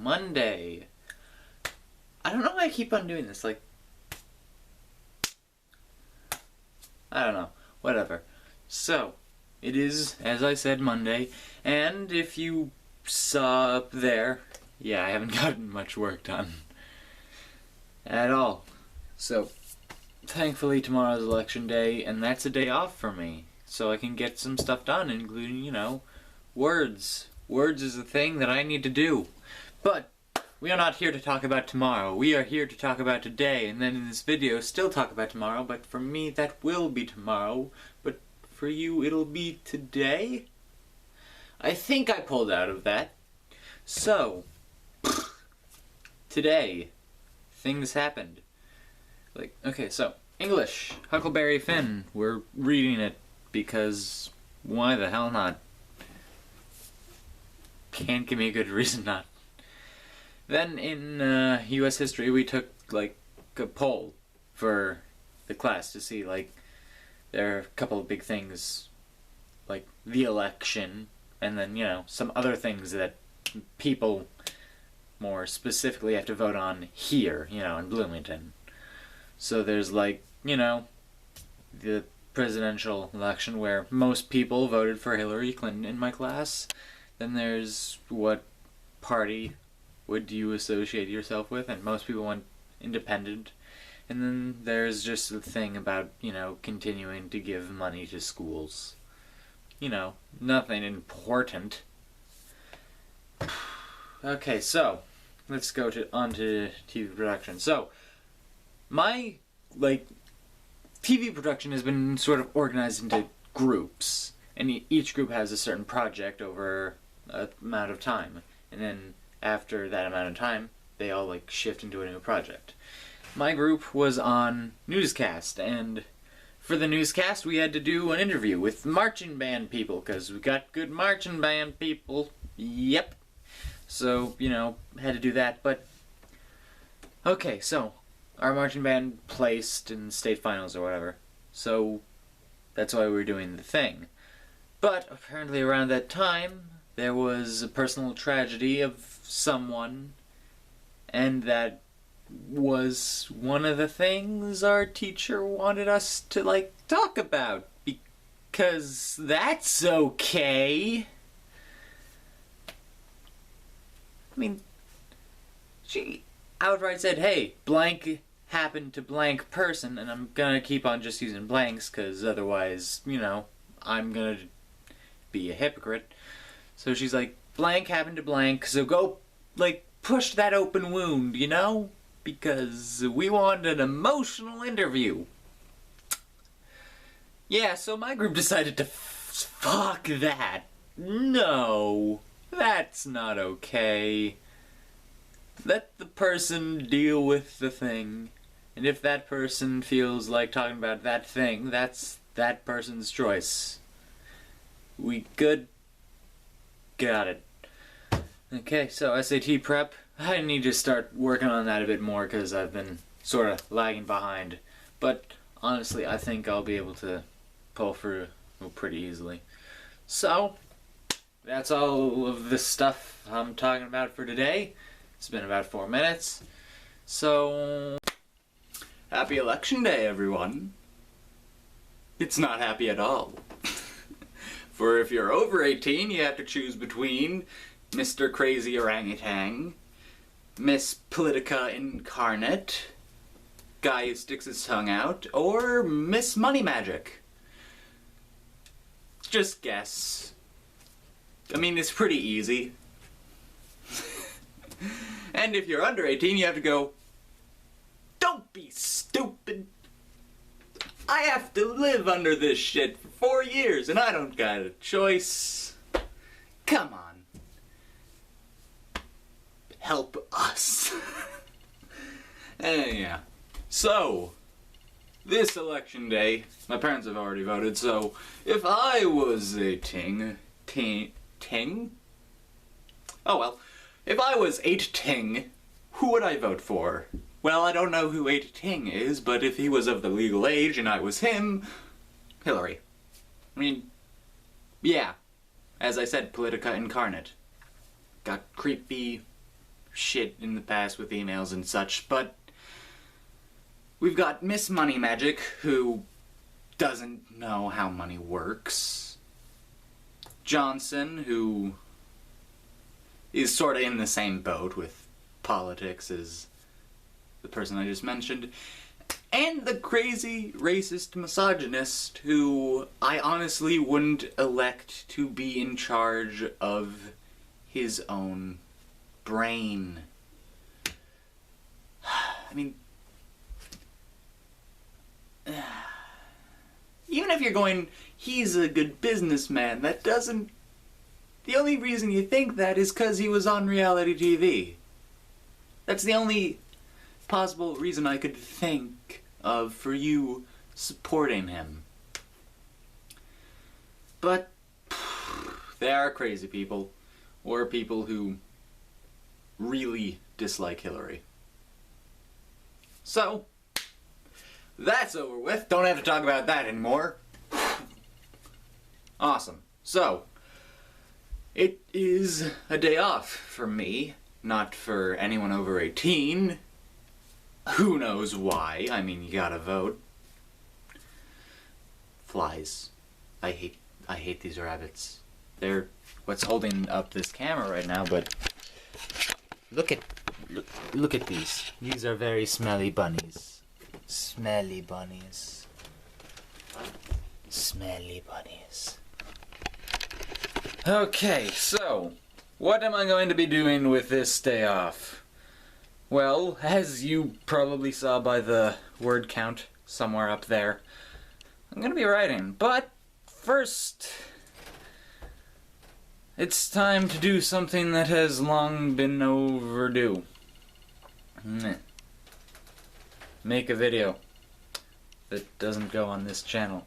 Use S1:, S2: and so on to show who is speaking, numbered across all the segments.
S1: Monday. I don't know why I keep on doing this, like... I don't know. Whatever. So, it is, as I said, Monday, and if you saw up there, yeah, I haven't gotten much work done. At all. So, thankfully tomorrow's election day, and that's a day off for me. So I can get some stuff done, including, you know, words. Words is a thing that I need to do. But we are not here to talk about tomorrow. We are here to talk about today, and then in this video still talk about tomorrow, but for me that will be tomorrow. But for you it'll be today? I think I pulled out of that. So, today, things happened. Like, okay, so, English, Huckleberry Finn. We're reading it because why the hell not? Can't give me a good reason not. Then in US history we took like a poll for the class to see, like, there are a couple of big things like the election and then, you know, some other things that people more specifically have to vote on here, you know, in Bloomington. So there's, like, you know, the presidential election where most people voted for Hillary Clinton in my class. Then there's what party would you associate yourself with, and most people went independent. And then there's just the thing about, you know, continuing to give money to schools. You know, nothing important. Okay, so let's go on to TV production. So, my, like, TV production has been sort of organized into groups, and each group has a certain project over an amount of time, and then after that amount of time, they all, like, shift into a new project. My group was on newscast, and for the newscast we had to do an interview with marching band people, because we got good marching band people. Yep. So, you know, had to do that, but... Okay, so, our marching band placed in state finals or whatever, so that's why we were doing the thing. But apparently around that time, there was a personal tragedy of someone, and that was one of the things our teacher wanted us to, like, talk about, because that's okay. I mean, she outright said, hey, blank happened to blank person, and I'm gonna keep on just using blanks, because otherwise, you know, I'm gonna be a hypocrite. So she's like, blank happened to blank, so go, like, push that open wound, you know? Because we want an emotional interview. Yeah, so my group decided to fuck that. No, that's not okay. Let the person deal with the thing. And if that person feels like talking about that thing, that's that person's choice. We good? Got it. Okay, so SAT prep. I need to start working on that a bit more because I've been sort of lagging behind. But honestly, I think I'll be able to pull through pretty easily. So, that's all of the stuff I'm talking about for today. It's been about 4 minutes. So, happy election day, everyone. It's not happy at all. For if you're over 18, you have to choose between Mr. Crazy Orangutan, Miss Politica Incarnate, Guy Who Sticks His Tongue Out, or Miss Money Magic. Just guess. I mean, it's pretty easy. And if you're under 18, you have to go, don't be stupid. I have to live under this shit for 4 years, and I don't got a choice. Come on. Help us. Yeah. So, this election day, my parents have already voted, so if I was a ting? Oh well, if I was 8 who would I vote for? Well, I don't know who 8 is, but if he was of the legal age and I was him, Hillary. I mean, yeah, as I said, Politica Incarnate. Got creepy shit in the past with emails and such, but we've got Miss Money Magic, who doesn't know how money works. Johnson, who is sort of in the same boat with politics as the person I just mentioned. And the crazy racist misogynist who I honestly wouldn't elect to be in charge of his own brain. I mean, even if you're going, he's a good businessman, that doesn't... The only reason you think that is because he was on reality TV. That's the only possible reason I could think of for you supporting him. But they are crazy people, or people who really dislike Hillary. So, that's over with. Don't have to talk about that anymore. Awesome. So, it is a day off for me, not for anyone over 18. Who knows why? I mean, you gotta vote. Flies. I hate these rabbits. They're what's holding up this camera right now, but look at these. These are very smelly bunnies. Smelly bunnies. Smelly bunnies. Okay, so what am I going to be doing with this day off? Well, as you probably saw by the word count somewhere up there, I'm gonna be writing, but first, it's time to do something that has long been overdue. Make a video that doesn't go on this channel.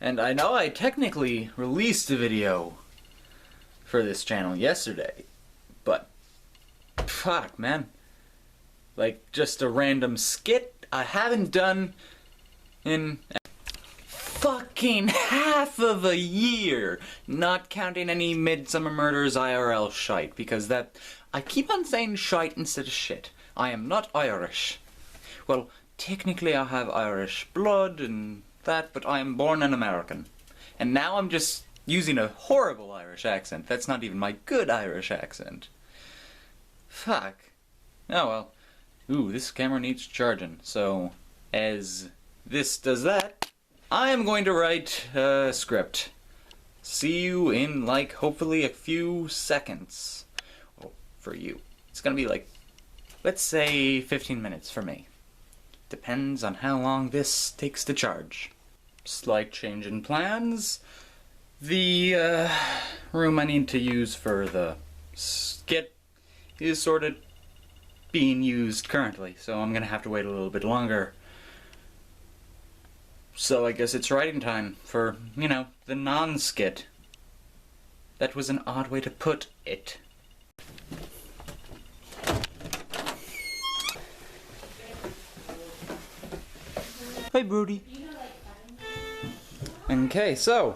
S1: And I know I technically released a video for this channel yesterday, but fuck, man. Like, just a random skit I haven't done in fucking half of a year, not counting any Midsummer Murders IRL shite, because that... I keep on saying shite instead of shit. I am not Irish. Well, technically I have Irish blood and that, but I am born an American. And now I'm just using a horrible Irish accent. That's not even my good Irish accent. Fuck. Oh well. Ooh, this camera needs charging, so as this does that, I am going to write a script. See you in, like, hopefully a few seconds. Oh, for you. It's gonna be like, let's say 15 minutes for me. Depends on how long this takes to charge. Slight change in plans. The room I need to use for the skit is sort of being used currently, so I'm gonna have to wait a little bit longer. So I guess it's writing time for, you know, the non-skit. That was an odd way to put it. Hey, Broody. Okay, so,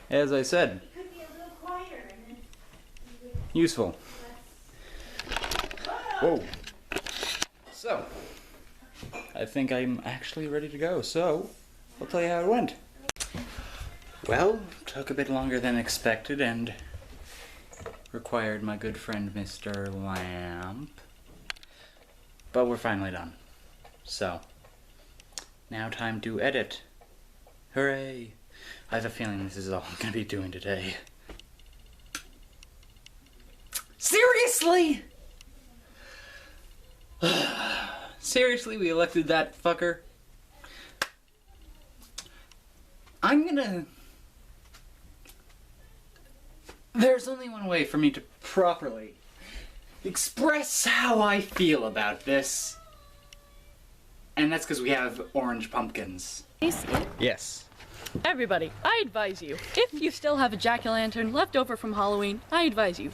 S1: as I said, useful. Whoa. So, I think I'm actually ready to go, so I'll tell you how it went. Well, took a bit longer than expected and required my good friend Mr. Lamp. But we're finally done. So, now time to edit. Hooray! I have a feeling this is all I'm gonna be doing today. Seriously? Seriously, we elected that fucker? I'm gonna... There's only one way for me to properly express how I feel about this. And that's because we have orange pumpkins. Yes.
S2: Everybody, I advise you, if you still have a jack-o'-lantern left over from Halloween, I advise you,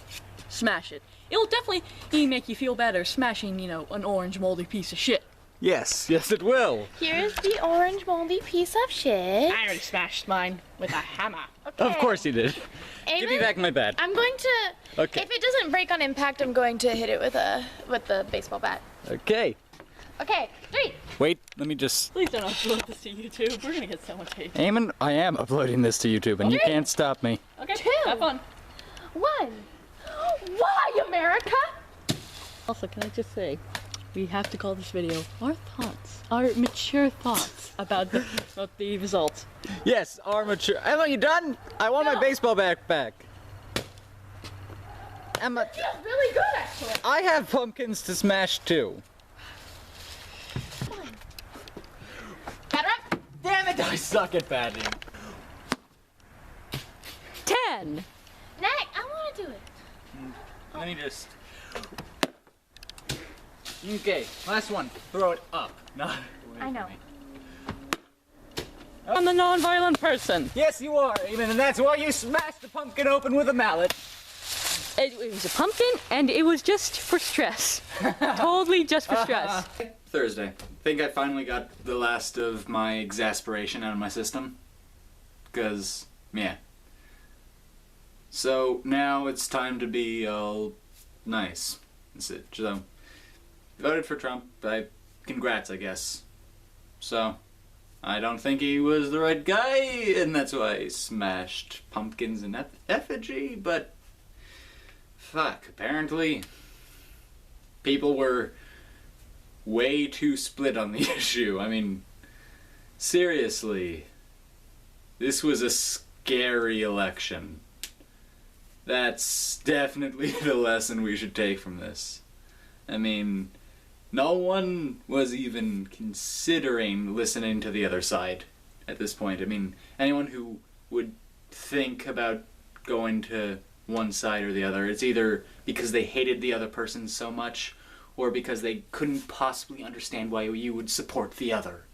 S2: smash it. It'll definitely make you feel better smashing, you know, an orange moldy piece of shit.
S1: Yes, yes it will.
S3: Here's the orange moldy piece of shit.
S2: I already smashed mine with a hammer.
S3: Okay.
S1: Of course you did.
S3: Eamon,
S1: Give me back my bat.
S3: I'm going to.
S1: Okay.
S3: If it doesn't break on impact, I'm going to hit it with the baseball bat.
S1: Okay.
S3: Okay, 3.
S1: Wait, let me just...
S2: Please don't upload this to YouTube. We're gonna get so much hate.
S1: Eamon, I am uploading this to YouTube, and you
S3: Okay.
S1: can't stop me.
S2: Okay,
S3: 2.
S2: have fun.
S3: 1. Why, America?
S2: Also, can I just say, we have to call this video our thoughts, our mature thoughts about the results.
S1: Yes, armature. Emma, you done? I want my baseball bat back. Emma,
S3: It feels really good, actually.
S1: I have pumpkins to smash too.
S3: Batter up.
S1: Damn it, I suck at batting.
S2: 10.
S3: Nick, I want to do it.
S1: Let me just... Okay, last one. Throw it up. Not away
S3: I know.
S1: from me.
S2: I'm the non-violent person.
S1: Yes, you are, Eamon, and that's why you smashed the pumpkin open with a mallet.
S2: It was a pumpkin, and it was just for stress. Totally just for stress.
S1: Thursday. I think I finally got the last of my exasperation out of my system. Because, yeah. So, now it's time to be all nice. That's it. So, voted for Trump. Congrats, I guess. So, I don't think he was the right guy, and that's why I smashed pumpkins in effigy, but... Fuck, apparently... People were way too split on the issue. I mean, seriously. This was a scary election. That's definitely the lesson we should take from this. I mean, no one was even considering listening to the other side at this point. I mean, anyone who would think about going to one side or the other, it's either because they hated the other person so much, or because they couldn't possibly understand why you would support the other.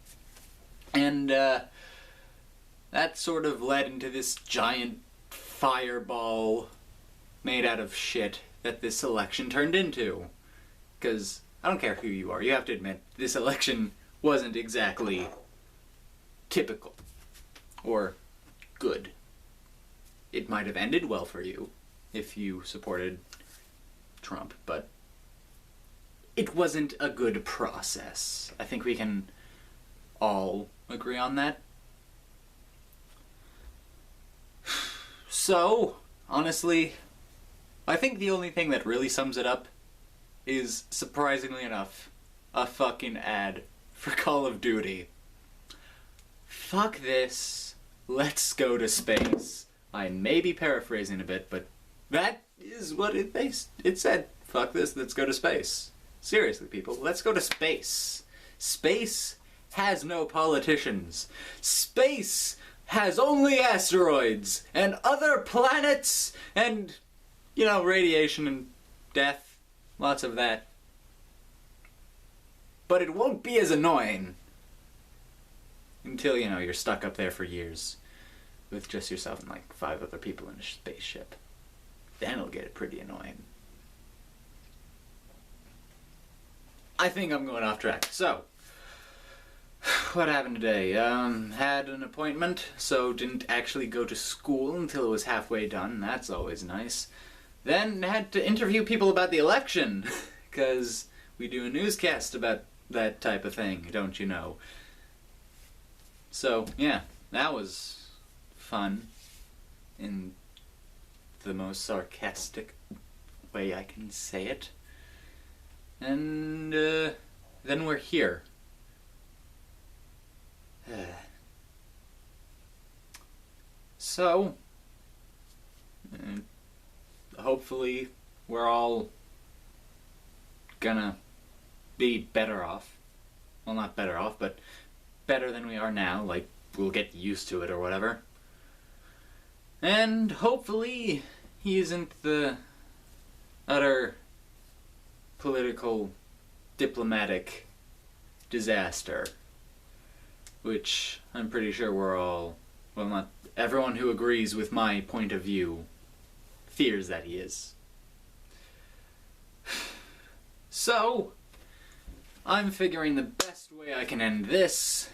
S1: And, that sort of led into this giant fireball made out of shit that this election turned into. Because, I don't care who you are, you have to admit, this election wasn't exactly typical. Or good. It might have ended well for you if you supported Trump, but it wasn't a good process. I think we can all agree on that. So, honestly, I think the only thing that really sums it up is, surprisingly enough, a fucking ad for Call of Duty. Fuck this. Let's go to space. I may be paraphrasing a bit, but that is what it said. Fuck this, let's go to space. Seriously, people, let's go to space. Space has no politicians. Space has only asteroids and other planets and, you know, radiation and death. Lots of that. But it won't be as annoying until, you know, you're stuck up there for years with just yourself and like 5 other people in a spaceship. Then it'll get pretty annoying. I think I'm going off track. So, what happened today? Had an appointment, so didn't actually go to school until it was halfway done. That's always nice. Then had to interview people about the election, because we do a newscast about that type of thing, don't you know? So, yeah, that was fun in the most sarcastic way I can say it. And, then we're here. So, hopefully we're all gonna be better off. Well, not better off, but better than we are now. Like, we'll get used to it or whatever. And hopefully he isn't the utter political, diplomatic disaster, which I'm pretty sure we're all, well, not everyone who agrees with my point of view fears that he is. So, I'm figuring the best way I can end this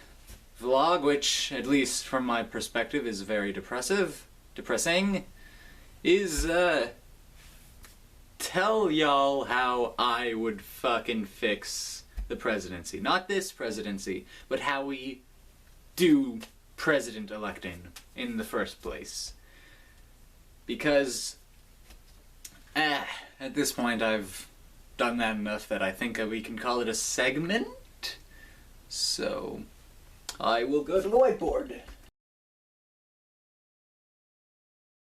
S1: vlog, which, at least from my perspective, is very depressing, is, tell y'all how I would fucking fix the presidency. Not this presidency, but how we do president electing in the first place. Because, at this point I've done that enough that I think we can call it a segment. So, I will go to the whiteboard.